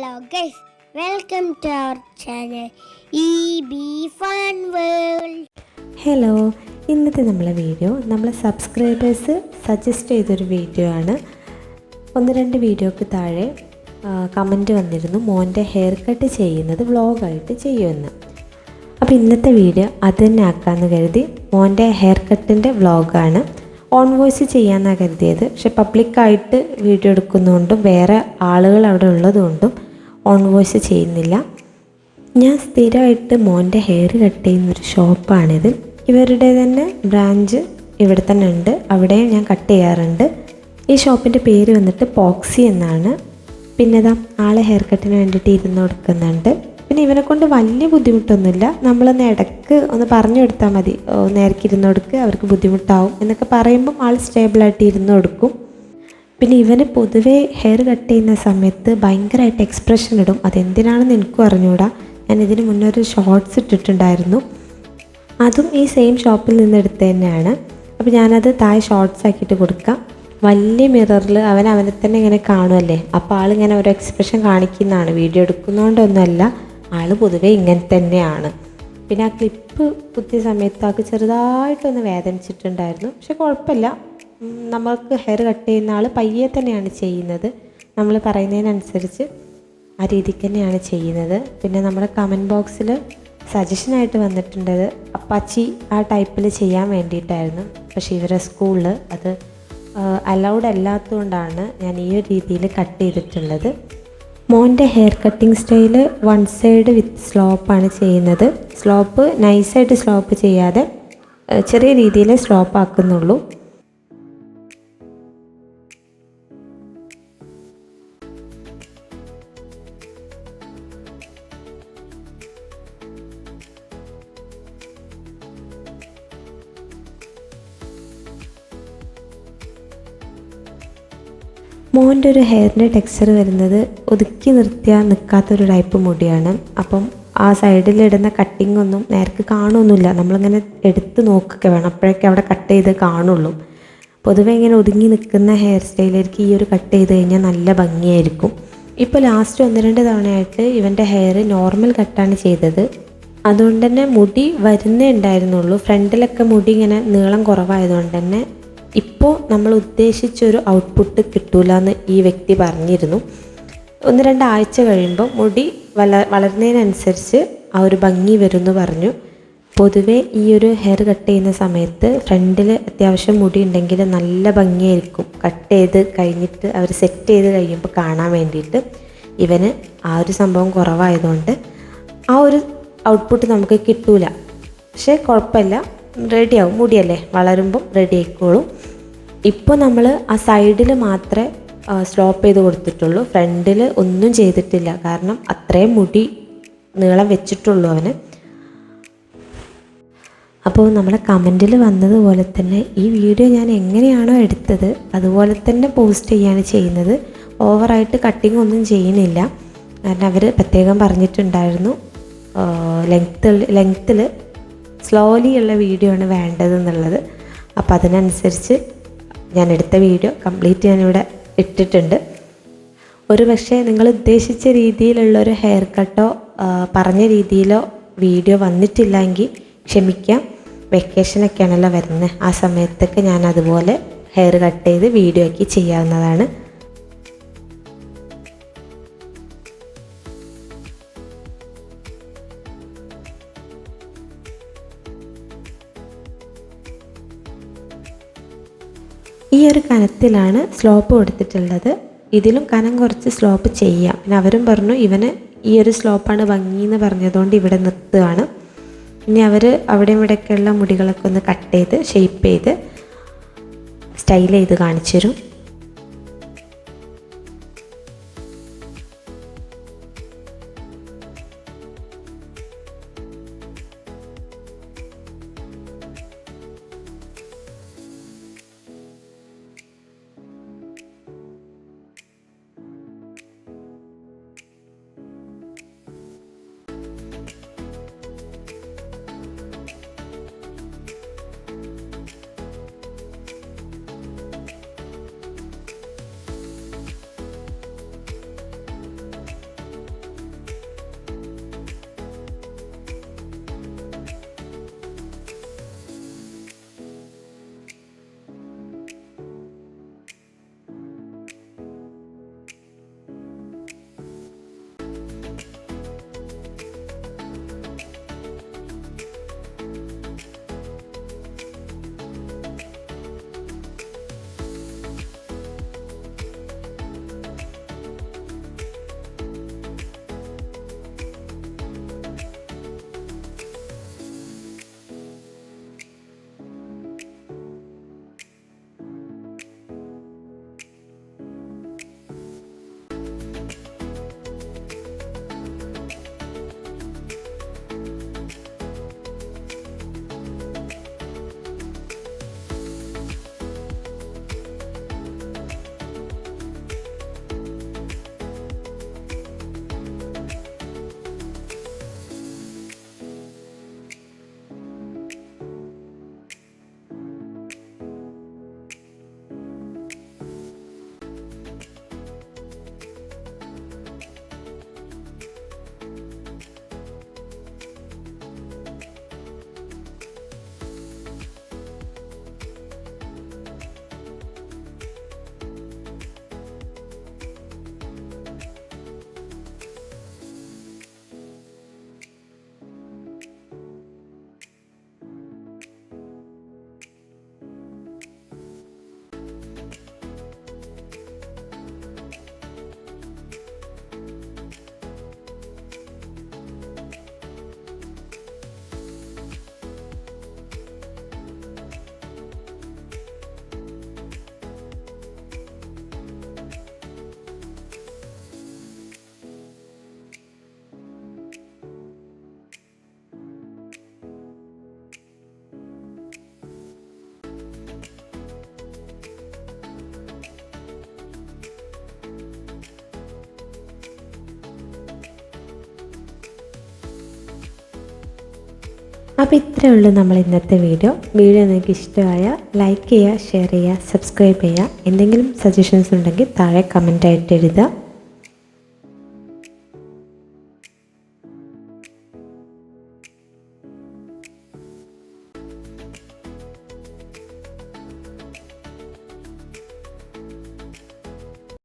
Hello guys, welcome to our channel EB Fun World. Hello, ഇന്നത്തെ നമ്മളെ video നമ്മളെ subscribers suggest ചെയ്തൊരു video ആണ്. 1-2 വീഡിയോക്ക് താഴെ കമൻറ്റ് വന്നിരുന്നു മോൻ്റെ ഹെയർ കട്ട് ചെയ്യുന്നത് വ്ളോഗായിട്ട് ചെയ്യുമെന്ന്. അപ്പോൾ ഇന്നത്തെ വീഡിയോ അത് തന്നെ ആക്കാമെന്ന് കരുതി മോൻ്റെ ഹെയർ കട്ടിൻ്റെ വ്ളോഗാണ്. ഓൺ വോയിസ് ചെയ്യാമെന്നാണ് കരുതിയത്. പക്ഷെ പബ്ലിക്കായിട്ട് വീഡിയോ എടുക്കുന്നതുകൊണ്ടും വേറെ ആളുകൾ അവിടെ ഉള്ളതുകൊണ്ടും ഓൺ വോയിസ് ചെയ്യുന്നില്ല. ഞാൻ സ്ഥിരമായിട്ട് മോൻ്റെ ഹെയർ കട്ട് ചെയ്യുന്നൊരു ഷോപ്പാണിത്. ഇവരുടെ തന്നെ ബ്രാഞ്ച് ഇവിടെ തന്നെ ഉണ്ട്, അവിടെ ഞാൻ കട്ട് ചെയ്യാറുണ്ട്. ഈ ഷോപ്പിൻ്റെ പേര് വന്നിട്ട് പോക്സി എന്നാണ്. പിന്നെ ഇതാ ആളെ ഹെയർ കട്ടിന് വേണ്ടിയിട്ട് ഇരുന്ന് കൊടുക്കുന്നുണ്ട്. പിന്നെ ഇവനെ കൊണ്ട് വലിയ ബുദ്ധിമുട്ടൊന്നുമില്ല. നമ്മളൊന്ന് ഇടയ്ക്ക് ഒന്ന് പറഞ്ഞു കൊടുത്താൽ മതി, നേരക്ക് ഇരുന്ന് കൊടുക്കുക, അവർക്ക് ബുദ്ധിമുട്ടാവും എന്നൊക്കെ പറയുമ്പം ആൾ സ്റ്റേബിളായിട്ട് ഇരുന്ന് കൊടുക്കും. പിന്നെ ഇവന് പൊതുവേ ഹെയർ കട്ട് ചെയ്യുന്ന സമയത്ത് ഭയങ്കരമായിട്ട് എക്സ്പ്രഷൻ ഇടും. അതെന്തിനാണെന്ന് എനിക്കും അറിഞ്ഞുകൂടാ. ഞാൻ ഇതിന് മുന്നേ ഒരു ഷോർട്സ് ഇട്ടിട്ടുണ്ടായിരുന്നു, അതും ഈ സെയിം ഷോപ്പിൽ നിന്ന് എടുത്ത് തന്നെയാണ്. അപ്പോൾ ഞാനത് താഴെ ഷോർട്സ് ആക്കിയിട്ട് കൊടുക്കാം. വലിയ മിററിൽ അവനെ തന്നെ ഇങ്ങനെ കാണുമല്ലേ, അപ്പോൾ ആളിങ്ങനെ ഒരു എക്സ്പ്രഷൻ കാണിക്കുന്നതാണ്. വീഡിയോ എടുക്കുന്നതുകൊണ്ടൊന്നുമല്ല, ആൾ പൊതുവേ ഇങ്ങനെ തന്നെയാണ്. പിന്നെ ആ ക്ലിപ്പ് കുത്തിയ സമയത്ത് ആൾക്ക് ചെറുതായിട്ടൊന്ന് വേദനിച്ചിട്ടുണ്ടായിരുന്നു. പക്ഷെ കുഴപ്പമില്ല, നമ്മൾക്ക് ഹെയർ കട്ട് ചെയ്യുന്ന ആൾ പയ്യെ തന്നെയാണ് ചെയ്യുന്നത്. നമ്മൾ പറയുന്നതിനനുസരിച്ച് ആ രീതിക്ക് തന്നെയാണ് ചെയ്യുന്നത്. പിന്നെ നമ്മുടെ കമൻറ്റ് ബോക്സിൽ സജഷനായിട്ട് വന്നിട്ടുണ്ടത് അപ്പാച്ചി ആ ടൈപ്പിൽ ചെയ്യാൻ വേണ്ടിയിട്ടായിരുന്നു. പക്ഷേ ഇവരെ സ്കൂളിൽ അത് അലൗഡ് അല്ലാത്തതുകൊണ്ടാണ് ഞാൻ ഈ ഒരു രീതിയിൽ കട്ട് ചെയ്തിട്ടുള്ളത്. മോൻ്റെ hair cutting style 1 side with സ്ലോപ്പാണ് ചെയ്യുന്നത്. സ്ലോപ്പ് നൈസായിട്ട് സ്ലോപ്പ് ചെയ്യാതെ ചെറിയ രീതിയിൽ സ്ലോപ്പ് ആക്കുന്നുള്ളൂ. മോൻ്റെ ഒരു ഹെയറിൻ്റെ ടെക്സ്ചർ വരുന്നത് ഒതുക്കി നിർത്തിയാൽ നിൽക്കാത്തൊരു ടൈപ്പ് മുടിയാണ്. അപ്പം ആ സൈഡിലിടുന്ന കട്ടിങ്ങൊന്നും നേർക്ക് കാണുമൊന്നുമില്ല. നമ്മളിങ്ങനെ എടുത്ത് നോക്കുക വേണം, അപ്പോഴൊക്കെ അവിടെ കട്ട് ചെയ്ത് കാണുള്ളൂ. പൊതുവെ ഇങ്ങനെ ഒതുങ്ങി നിൽക്കുന്ന ഹെയർ സ്റ്റൈലിലേക്ക് ഈ ഒരു കട്ട് ചെയ്ത് കഴിഞ്ഞാൽ നല്ല ഭംഗിയായിരിക്കും. ഇപ്പോൾ ലാസ്റ്റ് 1-2 തവണയായിട്ട് ഇവൻ്റെ ഹെയർ നോർമൽ കട്ടാണ് ചെയ്തത്. അതുകൊണ്ട് തന്നെ മുടി വരുന്നേ ഉണ്ടായിരുന്നുള്ളൂ. ഫ്രണ്ടിലൊക്കെ മുടി ഇങ്ങനെ നീളം കുറവായതുകൊണ്ട് തന്നെ ഇപ്പോൾ നമ്മൾ ഉദ്ദേശിച്ചൊരു ഔട്ട്പുട്ട് കിട്ടൂല എന്ന് ഈ വ്യക്തി പറഞ്ഞിരുന്നു. 1-2 ആഴ്ച കഴിയുമ്പോൾ മുടി വളരുന്നതിനനുസരിച്ച് ആ ഒരു ഭംഗി വരുമെന്ന് പറഞ്ഞു. പൊതുവേ ഈ ഒരു ഹെയർ കട്ട് ചെയ്യുന്ന സമയത്ത് ഫ്രണ്ടിൽ അത്യാവശ്യം മുടി ഉണ്ടെങ്കിൽ നല്ല ഭംഗിയായിരിക്കും. കട്ട് ചെയ്ത് കഴിഞ്ഞിട്ട് അവർ സെറ്റ് ചെയ്ത് കഴിയുമ്പോൾ കാണാൻ വേണ്ടിയിട്ട്. ഇവന് ആ ഒരു സംഭവം കുറവായതുകൊണ്ട് ആ ഒരു ഔട്ട്പുട്ട് നമുക്ക് കിട്ടൂല. പക്ഷേ കുഴപ്പമില്ല, റെഡിയാവും. മുടിയല്ലേ, വളരുമ്പം റെഡി ആയിക്കോളും. ഇപ്പോൾ നമ്മൾ ആ സൈഡിൽ മാത്രമേ സ്ലോപ്പ് ചെയ്ത് കൊടുത്തിട്ടുള്ളൂ, ഫ്രണ്ടിൽ ഒന്നും ചെയ്തിട്ടില്ല. കാരണം അത്രയും മുടി നീളം വെച്ചിട്ടുള്ളൂ അവന്. അപ്പോൾ നമ്മളെ കമൻറ്റിൽ വന്നതുപോലെ തന്നെ ഈ വീഡിയോ ഞാൻ എങ്ങനെയാണോ എടുത്തത് അതുപോലെ തന്നെ പോസ്റ്റ് ചെയ്യാണ് ചെയ്യുന്നത്. ഓവറായിട്ട് കട്ടിങ് ഒന്നും ചെയ്യുന്നില്ല. കാരണം അവർ പ്രത്യേകം പറഞ്ഞിട്ടുണ്ടായിരുന്നു ലെങ്ത്തിൽ സ്ലോലി ഉള്ള വീഡിയോ ആണ് വേണ്ടതെന്നുള്ളത്. അപ്പോൾ അതിനനുസരിച്ച് ഞാൻ എടുത്ത വീഡിയോ കംപ്ലീറ്റ് ഞാനിവിടെ ഇട്ടിട്ടുണ്ട്. ഒരു പക്ഷേ നിങ്ങൾ ഉദ്ദേശിച്ച രീതിയിലുള്ളൊരു ഹെയർ കട്ടോ പറഞ്ഞ രീതിയിലോ വീഡിയോ വന്നിട്ടില്ലെങ്കിൽ ക്ഷമിക്കാം. വെക്കേഷനൊക്കെ ആണല്ലോ വരുന്നത്, ആ സമയത്തൊക്കെ ഞാൻ അതുപോലെ ഹെയർ കട്ട് ചെയ്ത് വീഡിയോ ആക്കി ചെയ്യാവുന്നതാണ്. ഈ ഒരു കനത്തിലാണ് സ്ലോപ്പ് കൊടുത്തിട്ടുള്ളത്. ഇതിലും കനം കുറച്ച് സ്ലോപ്പ് ചെയ്യാം. പിന്നെ അവരും പറഞ്ഞു ഇവന് ഈ ഒരു സ്ലോപ്പാണ് ഭംഗി എന്ന് പറഞ്ഞതുകൊണ്ട് ഇവിടെ നിർത്തുകയാണ്. ഇനി അവർ അവിടെ ഇവിടെയൊക്കെയുള്ള മുടികളൊക്കെ ഒന്ന് കട്ട് ചെയ്ത് ഷേപ്പ് ചെയ്ത് സ്റ്റൈൽ ചെയ്ത് കാണിച്ചു തരും. അപ്പോൾ ഇത്രയേ ഉള്ളൂ നമ്മൾ ഇന്നത്തെ വീഡിയോ നിങ്ങൾക്ക് ഇഷ്ടമായ ലൈക്ക് ചെയ്യുക, ഷെയർ ചെയ്യുക, സബ്സ്ക്രൈബ് ചെയ്യുക. എന്തെങ്കിലും സജഷൻസ് ഉണ്ടെങ്കിൽ താഴെ കമൻ്റായിട്ട് എഴുതുക.